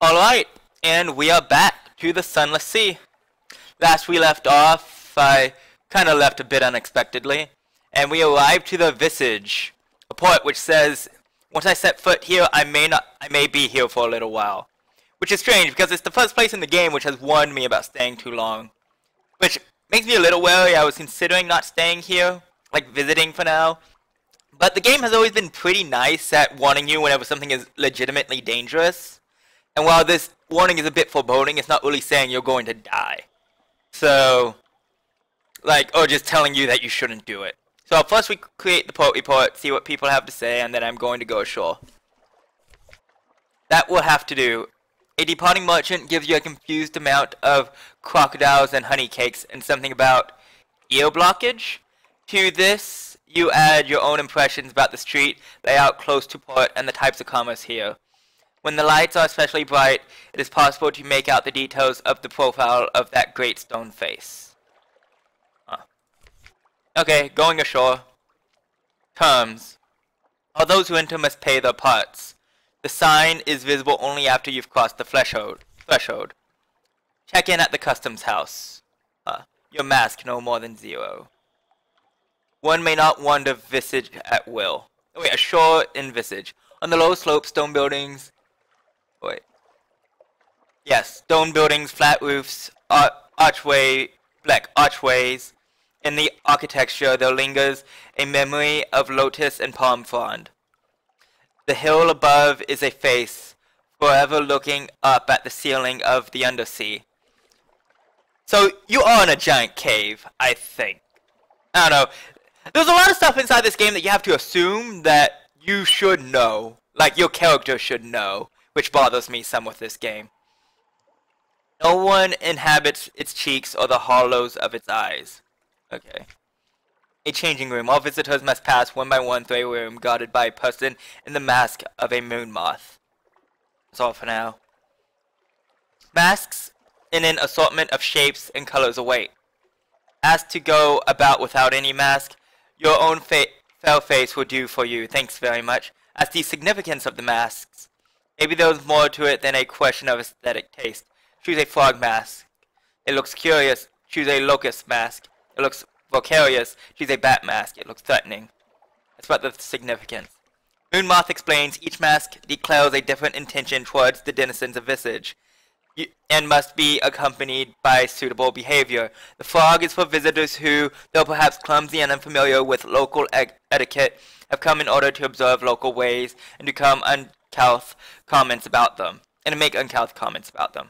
Alright, and we are back to the Sunless Sea. Last we left off, I kind of left a bit unexpectedly, and we arrived to the Visage, a port which says, once I set foot here, I may be here for a little while. Which is strange, because it's the first place in the game which has warned me about staying too long. Which makes me a little wary. I was considering not staying here, like visiting for now. But the game has always been pretty nice at warning you whenever something is legitimately dangerous. And while this warning is a bit foreboding, it's not really saying you're going to die. So, or just telling you that you shouldn't do it. So first we create the port report, see what people have to say, and then I'm going to go ashore. That will have to do. A departing merchant gives you a confused amount of crocodiles and honey cakes and something about ear blockage. To this, you add your own impressions about the street, layout close to port, and the types of commerce here. When the lights are especially bright, it is possible to make out the details of the profile of that great stone face. Okay, going ashore. Terms. All those who enter must pay their parts. The sign is visible only after you've crossed the threshold. Check in at the customs house. Your mask no more than 0. One may not wander Visage at will. Oh, wait, ashore in Visage. On the low slope, stone buildings. Wait. Yes, stone buildings, flat roofs, archways. In the architecture, there lingers a memory of lotus and palm frond. The hill above is a face, forever looking up at the ceiling of the undersea. So, you are in a giant cave, I think. I don't know. There's a lot of stuff inside this game that you have to assume that you should know. Like, your character should know, which bothers me some with this game. No one inhabits its cheeks or the hollows of its eyes. Okay. A changing room. All visitors must pass one by one through a room guarded by a person in the mask of a moon moth. That's all for now. Masks in an assortment of shapes and colors await. Asked to go about without any mask, your own fair face will do for you. Thanks very much. As the significance of the masks. Maybe there's more to it than a question of aesthetic taste. Choose a frog mask. It looks curious. Choose a locust mask. It looks vocarious. Choose a bat mask. It looks threatening. That's about the significance. Moon Moth explains each mask declares a different intention towards the denizens of Visage, and must be accompanied by suitable behavior. The frog is for visitors who, though perhaps clumsy and unfamiliar with local etiquette, have come in order to observe local ways and to come uncouth comments about them, and to make uncouth comments about them.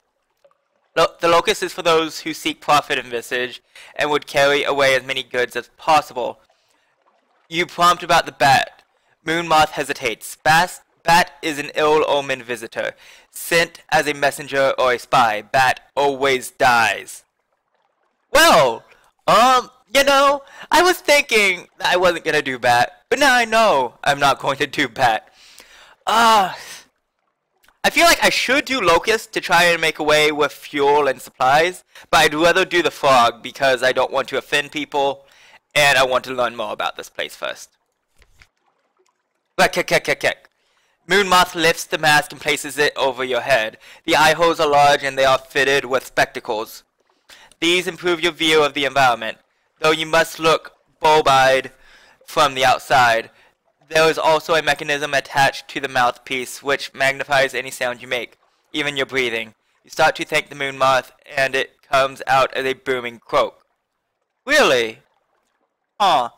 The locust is for those who seek profit in Visage and would carry away as many goods as possible. You prompt about the bat. Moon Moth hesitates. Bat is an ill-omened visitor, sent as a messenger or a spy. Bat always dies. Well, you know, I was thinking that I wasn't gonna do bat, but now I know I'm not going to do bat. I feel like I should do locust to try and make away with fuel and supplies, but I'd rather do the frog because I don't want to offend people, and I want to learn more about this place first. Moon Moth lifts the mask and places it over your head. The eye holes are large and they are fitted with spectacles. These improve your view of the environment, though you must look bulb-eyed from the outside. There is also a mechanism attached to the mouthpiece which magnifies any sound you make, even your breathing. You start to thank the Moon Moth and it comes out as a booming croak. Really? May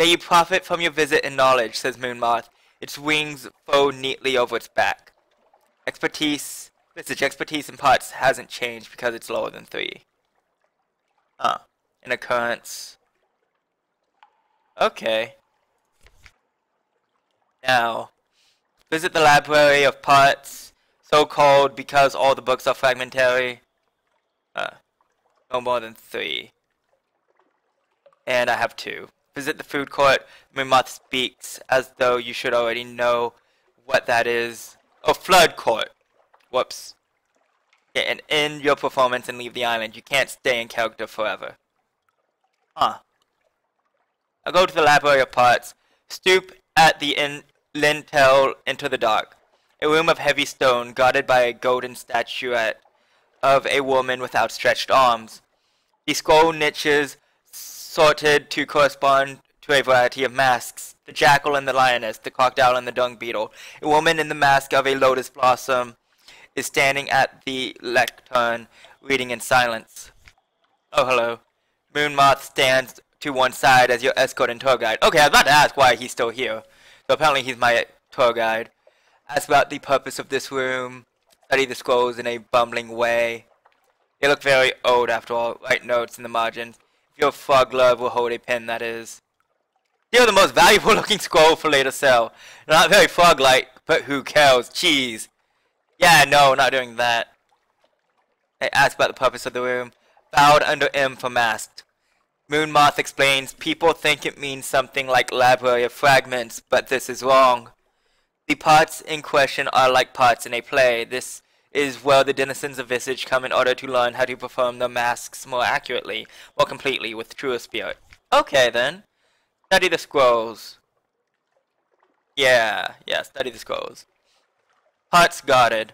you profit from your visit and knowledge, says Moon Moth. Its wings fold neatly over its back. Expertise in parts hasn't changed because it's lower than 3. An occurrence. Okay. Now, visit the library of parts, so called because all the books are fragmentary. No more than 3. And I have 2. Visit the food court. Moon Moth speaks as though you should already know what that is. Oh, flood court. Whoops. Yeah, and end your performance and leave the island. You can't stay in character forever. I'll go to the library of parts. Stoop at the lintel into the dark. A room of heavy stone, guarded by a golden statuette of a woman with outstretched arms. The scroll niches sorted to correspond to a variety of masks. The jackal and the lioness, the crocodile and the dung beetle. A woman in the mask of a lotus blossom is standing at the lectern, reading in silence. Oh, hello. Moon Moth stands to one side as your escort and tour guide. Okay, I was about to ask why he's still here. So apparently he's my tour guide. Ask about the purpose of this room. Study the scrolls in a bumbling way. They look very old after all. Write notes in the margins. If your frog glove will hold a pen, that is. Here are the most valuable looking scroll for later sale. Not very frog-like, but who cares? Cheese. Yeah, no, not doing that. I ask about the purpose of the room. Bowed under M for masked. Moon Moth explains, people think it means something like library of fragments, but this is wrong. The parts in question are like parts in a play. This is where the denizens of Visage come in order to learn how to perform their masks more accurately, more completely, with truer spirit. Okay then. Study the scrolls. Yeah, study the scrolls. Parts guarded.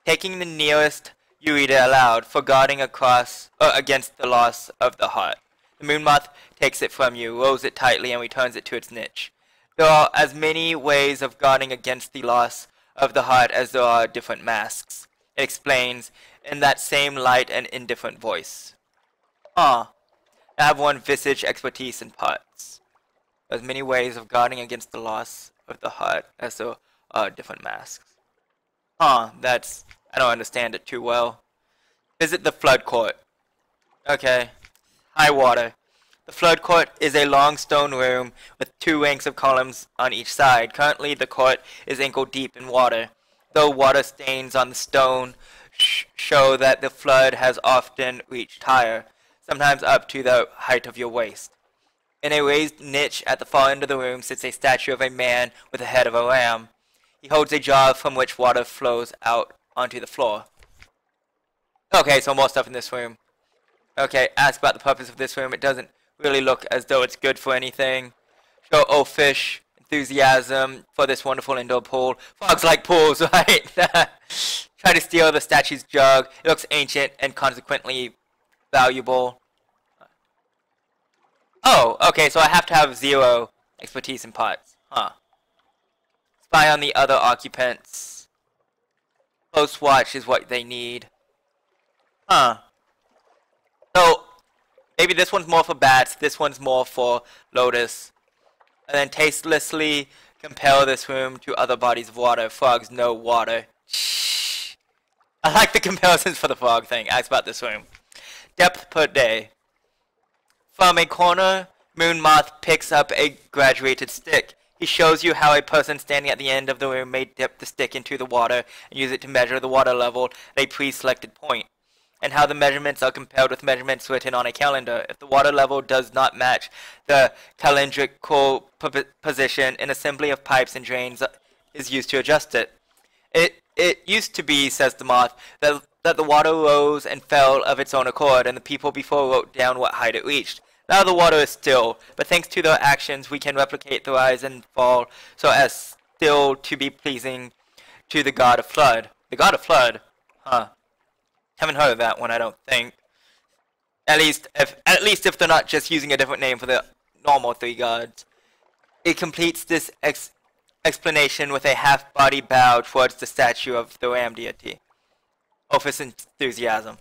Taking the nearest, you read it aloud, for guarding against the loss of the heart. The Moon Moth takes it from you, rolls it tightly, and returns it to its niche. There are as many ways of guarding against the loss of the heart as there are different masks. It explains, in that same light and indifferent voice. I have one Visage expertise in parts. There are as many ways of guarding against the loss of the heart as there are different masks. I don't understand it too well. Visit the flood court. Okay. High water. The flood court is a long stone room with 2 ranks of columns on each side. Currently, the court is ankle deep in water. Though water stains on the stone show that the flood has often reached higher, sometimes up to the height of your waist. In a raised niche at the far end of the room sits a statue of a man with the head of a ram. He holds a jar from which water flows out onto the floor. Okay, so more stuff in this room. Okay, ask about the purpose of this room. It doesn't really look as though it's good for anything. Show oafish enthusiasm for this wonderful indoor pool. Frogs like pools, right? Try to steal the statue's jug. It looks ancient and consequently valuable. Oh, okay, so I have to have 0 expertise in parts. Spy on the other occupants. Close watch is what they need. So, maybe this one's more for bats, this one's more for Lotus. And then tastelessly compel this room to other bodies of water. Frogs know water. Shh. I like the comparisons for the frog thing. Ask about this room. Depth per day. From a corner, Moon Moth picks up a graduated stick. He shows you how a person standing at the end of the room may dip the stick into the water and use it to measure the water level at a pre-selected point, and how the measurements are compared with measurements written on a calendar. If the water level does not match the calendrical position, an assembly of pipes and drains is used to adjust it. It used to be, says the moth, that the water rose and fell of its own accord, and the people before wrote down what height it reached. Now the water is still, but thanks to their actions we can replicate the rise and fall so as still to be pleasing to the god of flood. The god of flood? Haven't heard of that one, I don't think. At least if they're not just using a different name for the normal 3 gods. It completes this explanation with a half-body bow towards the statue of the ram deity. Office enthusiasm.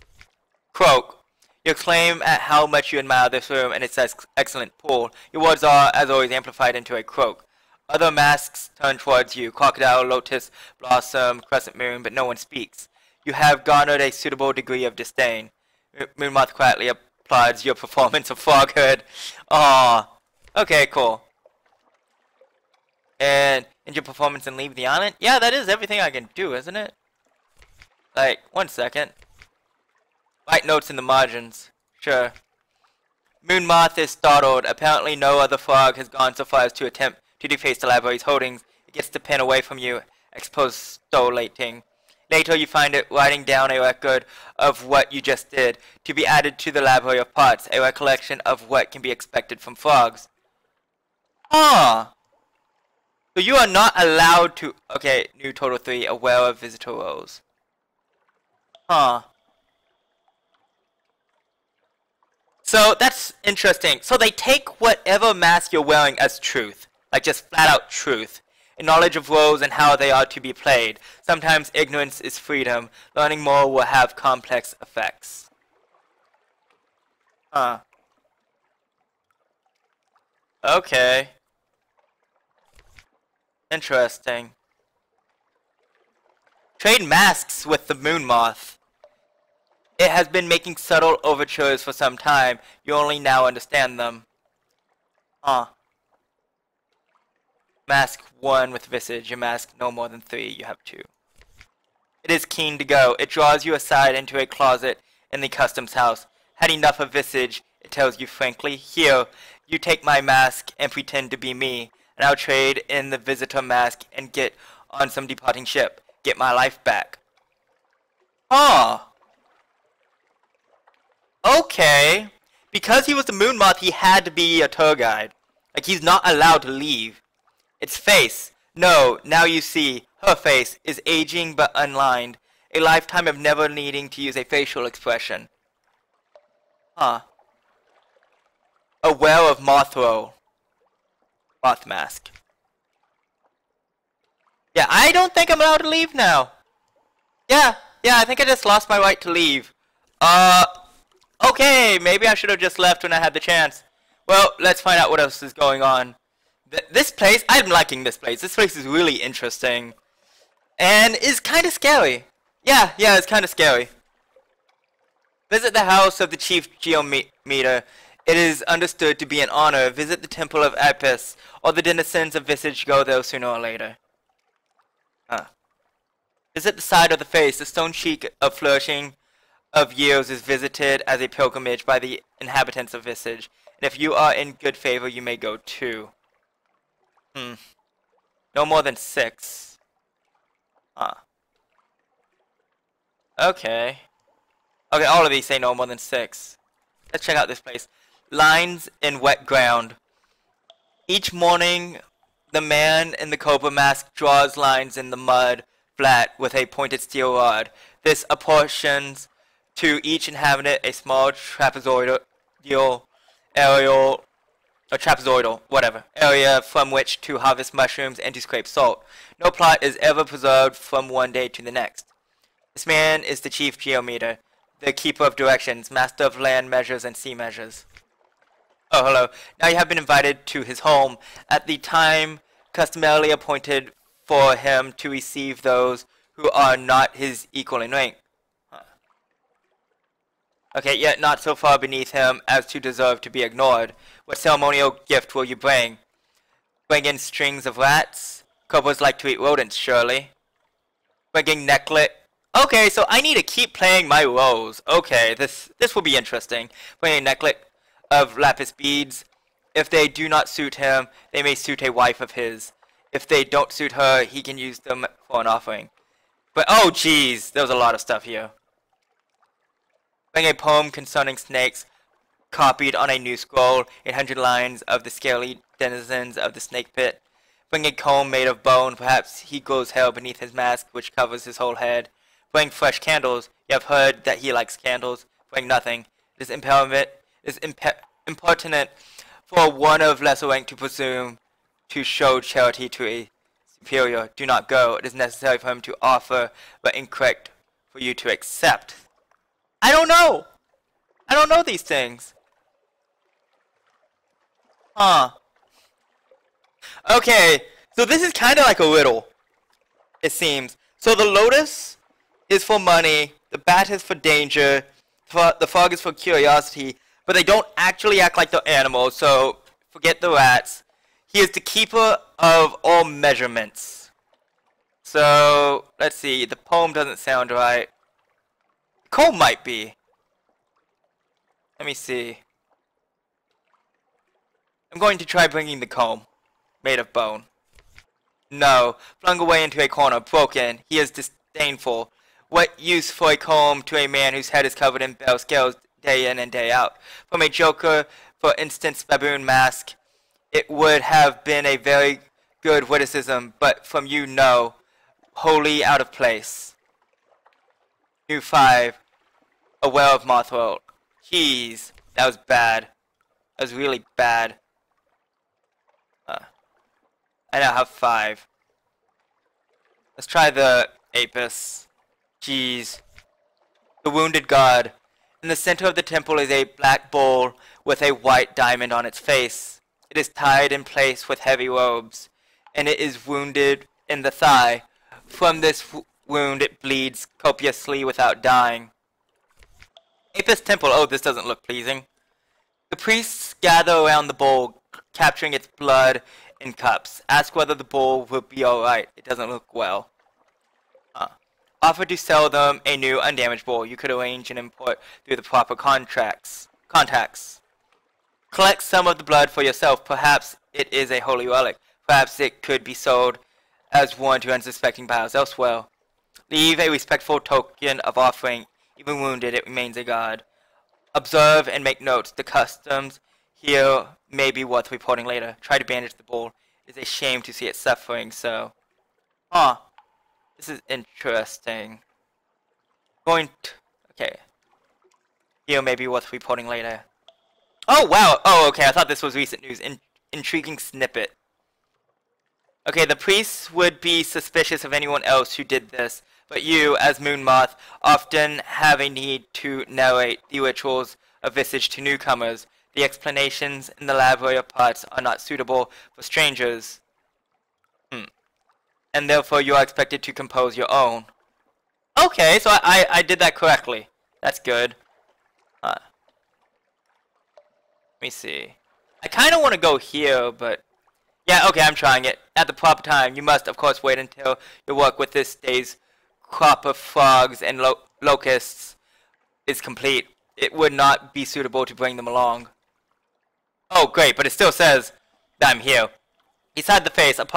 Croak. You claim at how much you admire this room and its excellent pool. Your words are, as always, amplified into a croak. Other masks turn towards you. Crocodile, lotus, blossom, crescent moon, but no one speaks. You have garnered a suitable degree of disdain. Moonmoth quietly applauds your performance of froghood. Aww. Okay, cool. And end your performance and leave the island? Yeah, that is everything I can do, isn't it? Like, 1 second. Write notes in the margins. Sure. Moonmoth is startled. Apparently no other frog has gone so far as to attempt to deface the library's holdings. It gets the pen away from you, expostulating. Later you find it writing down a record of what you just did, to be added to the library of parts, a recollection of what can be expected from frogs. So you are not allowed to... Okay, new total 3, aware of visitor roles. Huh. So that's interesting. So they take whatever mask you're wearing as truth. Like just flat out truth. A knowledge of roles and how they are to be played. Sometimes ignorance is freedom. Learning more will have complex effects. Huh. Okay. Interesting. Trade masks with the moon moth. It has been making subtle overtures for some time. You only now understand them. Huh. Mask 1 with Visage. You mask no more than 3. You have 2. It is keen to go. It draws you aside into a closet in the customs house. Had enough of Visage, it tells you frankly. Here, you take my mask and pretend to be me, and I'll trade in the visitor mask and get on some departing ship. Get my life back. Huh. Okay. Because he was the moon moth, he had to be a tour guide. Like, he's not allowed to leave. Its face. No, now you see. Her face is aging but unlined. A lifetime of never needing to use a facial expression. Huh. Aware of Mothro. Moth mask. Yeah, I don't think I'm allowed to leave now. Yeah, I think I just lost my right to leave. Okay, maybe I should have just left when I had the chance. Well, let's find out what else is going on. This place, I'm liking this place. This place is really interesting. And is kind of scary. Yeah, it's kind of scary. Visit the house of the chief geometer. It is understood to be an honor. Visit the temple of Apis. All the denizens of Visage go there sooner or later. Visit the side of the face. The stone cheek of flourishing of years is visited as a pilgrimage by the inhabitants of Visage. And if you are in good favor, you may go too. No more than 6. Okay, all of these say no more than 6. Let's check out this place. Lines in wet ground. Each morning, the man in the cobra mask draws lines in the mud flat with a pointed steel rod. This apportions to each inhabitant a small trapezoidal area from which to harvest mushrooms and to scrape salt. No plot is ever preserved from one day to the next. This man is the chief geometer, the keeper of directions, master of land measures and sea measures. Oh, hello. Now you have been invited to his home at the time customarily appointed for him to receive those who are not his equal in rank. Okay, yet not so far beneath him as to deserve to be ignored. What ceremonial gift will you bring? Bring in strings of rats? Cobras like to eat rodents, surely. Bringing necklet. Okay, so I need to keep playing my roles. Okay, this will be interesting. Bringing a necklet of lapis beads. If they do not suit him, they may suit a wife of his. If they don't suit her, he can use them for an offering. But oh geez, there was a lot of stuff here. Bring a poem concerning snakes, copied on a new scroll, 800 lines of the scaly denizens of the snake pit. Bring a comb made of bone, perhaps he grows hair beneath his mask, which covers his whole head. Bring fresh candles, you have heard that he likes candles. Bring nothing. It is impertinent for one of lesser rank to presume to show charity to a superior. Do not go. It is necessary for him to offer, but incorrect for you to accept. I don't know. I don't know these things. Okay, so this is kind of like a riddle, it seems. So the lotus is for money, the bat is for danger, the frog is for curiosity, but they don't actually act like the animals, so forget the rats. He is the keeper of all measurements. So, let's see, the poem doesn't sound right. Comb might be. Let me see. I'm going to try bringing the comb, made of bone. No, flung away into a corner, broken. He is disdainful. What use for a comb to a man whose head is covered in bell scales day in and day out? From a joker, for instance, baboon mask, it would have been a very good witticism, but from you, no. Wholly out of place. New 5. Aware of Mothworld. Jeez, that was bad. That was really bad. I now have 5. Let's try the Apis. Jeez. The Wounded God. In the center of the temple is a black bowl with a white diamond on its face. It is tied in place with heavy robes, and it is wounded in the thigh. From this wound it bleeds copiously without dying. Apis Temple. Oh, this doesn't look pleasing. The priests gather around the bowl, capturing its blood in cups. Ask whether the bowl will be alright. It doesn't look well. Offer to sell them a new undamaged bowl. You could arrange an import through the proper contacts. Collect some of the blood for yourself. Perhaps it is a holy relic. Perhaps it could be sold as one to unsuspecting buyers elsewhere. Leave a respectful token of offering. Even wounded, it remains a god. Observe and make notes. The customs here may be worth reporting later. Try to bandage the bowl. It is a shame to see it suffering, so... This is interesting. Okay. Here may be worth reporting later. Oh, wow! Oh, okay, I thought this was recent news. Intriguing snippet. Okay, the priests would be suspicious of anyone else who did this, but you, as Moon Moth, often have a need to narrate the rituals of Visage to newcomers. The explanations in the laboratory parts are not suitable for strangers. And therefore you are expected to compose your own. Okay, so I did that correctly. That's good. Let me see. I kind of want to go here, but... Yeah, okay, I'm trying it. At the proper time, you must, of course, wait until your work with this day's crop of frogs and locusts is complete. It would not be suitable to bring them along. Oh, great, but it still says that I'm here. Beside the face, up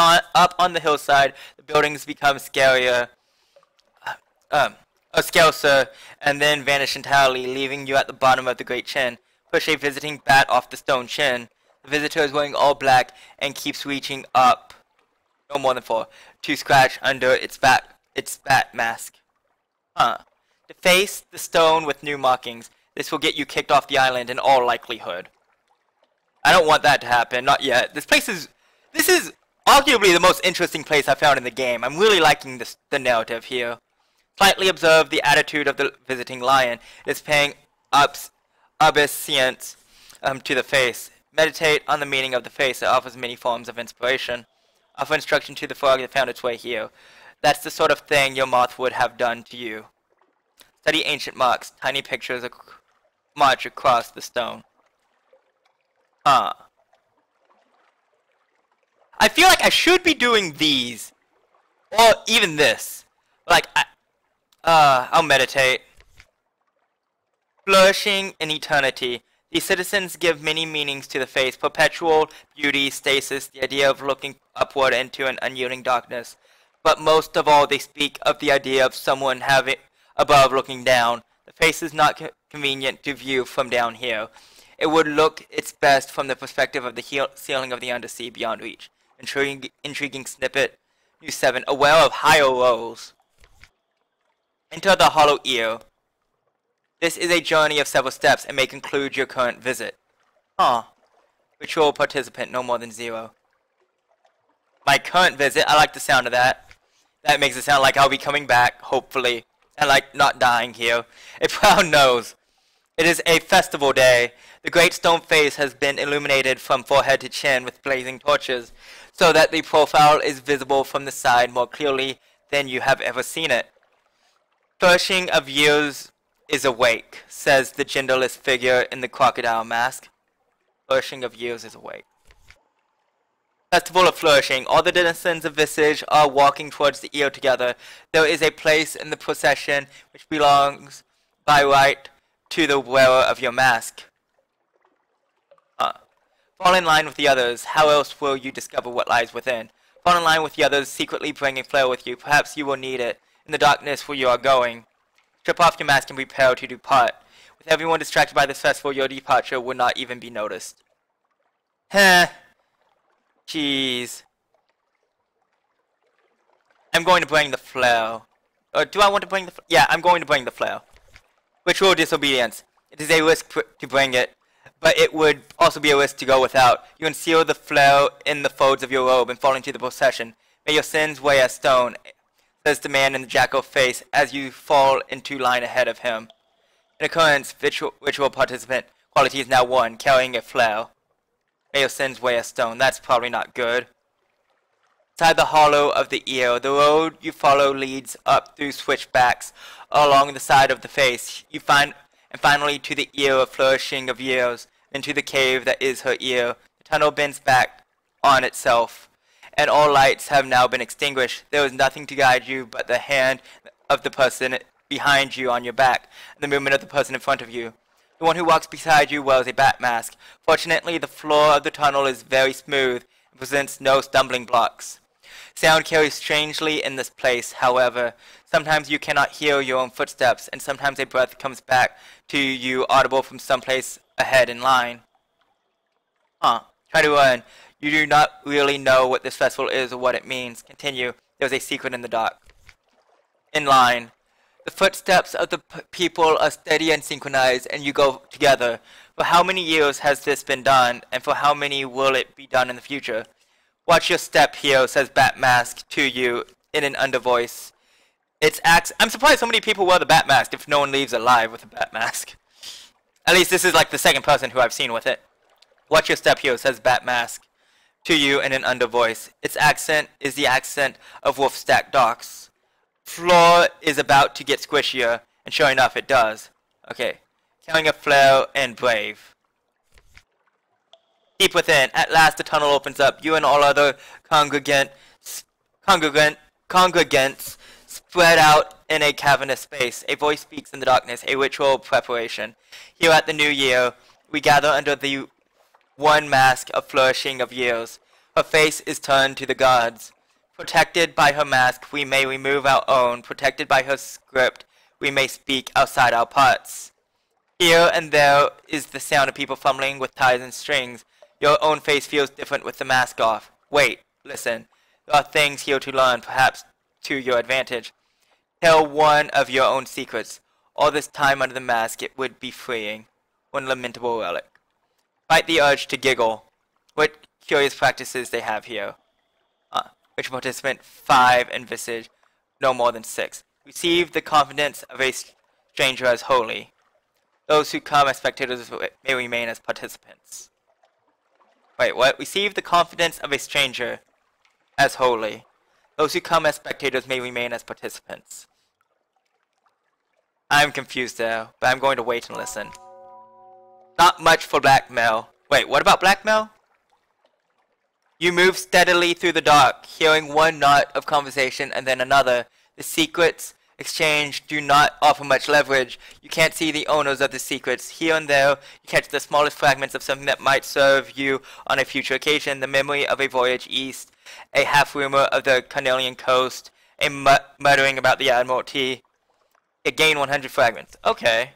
on the hillside, the buildings become scarcer, and then vanish entirely, leaving you at the bottom of the great chin. Push a visiting bat off the stone chin. The visitor is wearing all black and keeps reaching up, no more than 4, to scratch under its bat mask. Deface the stone with new markings. This will get you kicked off the island in all likelihood. I don't want that to happen, not yet. This is arguably the most interesting place I found in the game. I'm really liking the narrative here. Slightly observe the attitude of the visiting lion. It is paying obeisance to the face. Meditate on the meaning of the face. It offers many forms of inspiration. Offer instruction to the frog that found its way here. That's the sort of thing your moth would have done to you. Study ancient marks. Tiny pictures march across the stone. I feel like I should be doing these. Or even this. Like, I'll meditate. Flourishing in eternity. These citizens give many meanings to the face. Perpetual beauty, stasis, the idea of looking upward into an unyielding darkness. But most of all, they speak of the idea of someone having above looking down. The face is not convenient to view from down here. It would look its best from the perspective of the ceiling of the undersea beyond reach. Intriguing snippet. New 7. Aware of higher roles. Enter the hollow ear. This is a journey of several steps and may conclude your current visit. Ritual participant, no more than 0. My current visit, I like the sound of that. That makes it sound like I'll be coming back, hopefully. And like not dying here. A proud nose. It is a festival day. The great stone face has been illuminated from forehead to chin with blazing torches, so that the profile is visible from the side more clearly than you have ever seen it. Flourishing of years is awake, says the genderless figure in the crocodile mask. Flourishing of years is awake. Festival of Flourishing. All the denizens of Visage are walking towards the ear together. There is a place in the procession which belongs by right to the wearer of your mask. Fall in line with the others. How else will you discover what lies within? Fall in line with the others, secretly bring a flare with you. Perhaps you will need it in the darkness where you are going. Strip off your mask and prepare to depart. With everyone distracted by this festival, your departure would not even be noticed. Heh. Jeez. I'm going to bring the flail. Or do I want to bring the yeah, I'm going to bring the flail. Ritual disobedience. It is a risk to bring it, but it would also be a risk to go without. You conceal the flail in the folds of your robe and fall into the procession. May your sins weigh as stone, says the man in the jackal face as you fall into line ahead of him. In occurrence, ritual participant quality is now 1, carrying a flail. May your sins weigh as stone. That's probably not good. Inside the hollow of the ear, the road you follow leads up through switchbacks along the side of the face. You find, and finally to the ear of flourishing of years, then to the cave that is her ear. The tunnel bends back on itself, and all lights have now been extinguished. There is nothing to guide you but the hand of the person behind you on your back, and the movement of the person in front of you. The one who walks beside you wears a bat mask. Fortunately, the floor of the tunnel is very smooth and presents no stumbling blocks. Sound carries strangely in this place, however. Sometimes you cannot hear your own footsteps, and sometimes a breath comes back to you audible from someplace ahead in line. Try to run. You do not really know what this festival is or what it means. Continue. There's a secret in the dark. In line. The footsteps of the people are steady and synchronized, and you go together. For how many years has this been done, and for how many will it be done in the future? Watch your step here, says Bat Mask to you in an undervoice. I'm surprised so many people wear the Bat Mask if no one leaves alive with a Bat Mask. At least this is like the second person who I've seen with it. Watch your step here, says Bat Mask to you in an undervoice. Its accent is the accent of Wolfstack Docks. Floor is about to get squishier, and sure enough it does. Okay, carrying a flare and brave. Deep within, at last the tunnel opens up. You and all other congregants spread out in a cavernous space. A voice speaks in the darkness, a ritual preparation. Here at the new year, we gather under the one mask of flourishing of years. Her face is turned to the gods. Protected by her mask, we may remove our own. Protected by her script, we may speak outside our parts. Here and there is the sound of people fumbling with ties and strings. Your own face feels different with the mask off. Wait, listen. There are things here to learn, perhaps to your advantage. Tell one of your own secrets. All this time under the mask, it would be freeing. One lamentable relic. Fight the urge to giggle. What curious practices they have here. Which participant 5 and Visage, no more than 6. Receive the confidence of a stranger as holy. Those who come as spectators may remain as participants. Wait, what? Receive the confidence of a stranger as holy. Those who come as spectators may remain as participants. I'm confused there, but I'm going to wait and listen. Not much for blackmail. Wait, what about blackmail? You move steadily through the dark, hearing one knot of conversation and then another. The secrets exchanged do not offer much leverage. You can't see the owners of the secrets. Here and there, you catch the smallest fragments of something that might serve you on a future occasion. The memory of a voyage east, a half-rumor of the Carnelian coast, a muttering about the Admiralty. You gain 100 fragments. Okay.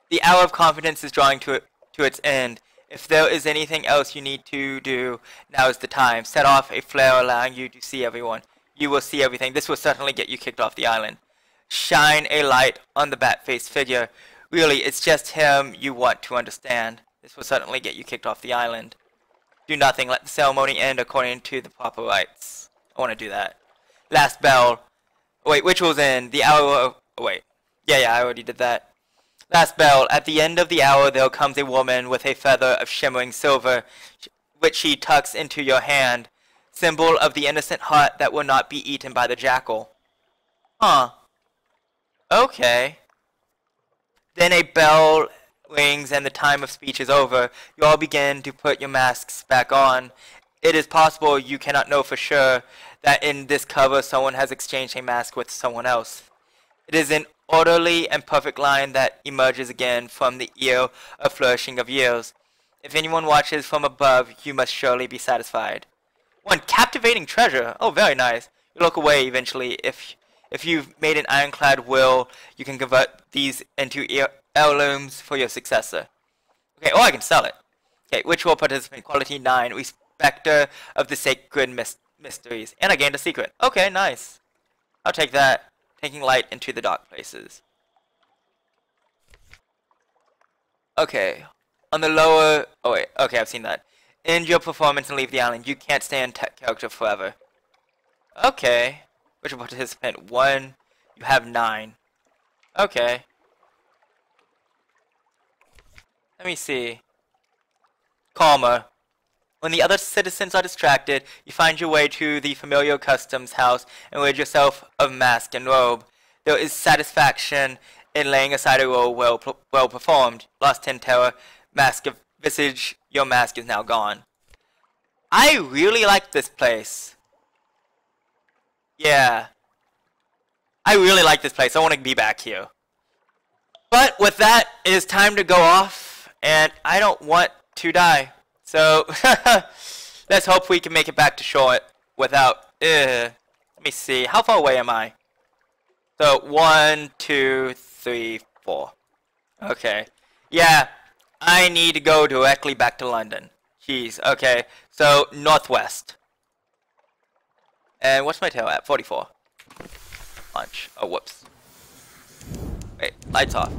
The hour of confidence is drawing to its end. If there is anything else you need to do, now is the time. Set off a flare allowing you to see everyone. You will see everything. This will certainly get you kicked off the island. Shine a light on the bat-faced figure. Really, it's just him you want to understand. This will certainly get you kicked off the island. Do nothing. Let the ceremony end according to the proper rites. I want to do that. Last bell. Wait, ritual's in. The hour of... Wait. Yeah, I already did that. Last bell. At the end of the hour, there comes a woman with a feather of shimmering silver, which she tucks into your hand. Symbol of the innocent heart that will not be eaten by the jackal. Huh. Okay. Then a bell rings and the time of speech is over. You all begin to put your masks back on. It is possible, you cannot know for sure, that in this cover someone has exchanged a mask with someone else. It is an orderly and perfect line that emerges again from the ear of flourishing of years. If anyone watches from above, you must surely be satisfied. One captivating treasure. Oh, very nice. You look away eventually. If you've made an ironclad will, you can convert these into heirlooms for your successor. Okay, or I can sell it. Okay, ritual participant, quality 9, respecter of the sacred mysteries. And I gained a secret. Okay, nice. I'll take that. Taking light into the dark places. Okay. On the lower... Oh wait, okay, I've seen that. End your performance and leave the island. You can't stay in character forever. Okay. Virtual participant 1. You have 9. Okay. Let me see. Calmer. When the other citizens are distracted, you find your way to the familiar customs house and rid yourself of mask and robe. There is satisfaction in laying aside a role well performed. Lost 10 terror, mask of Visage, your mask is now gone. I really like this place. Yeah. I really like this place. I want to be back here. But with that, it is time to go off, and I don't want to die. So, let's hope we can make it back to shore without... Let me see. How far away am I? So, 1, 2, 3, 4. Okay. Yeah, I need to go directly back to London. Jeez, okay. So, northwest. And what's my tail at? 44. Launch. Oh, whoops. Wait, lights off.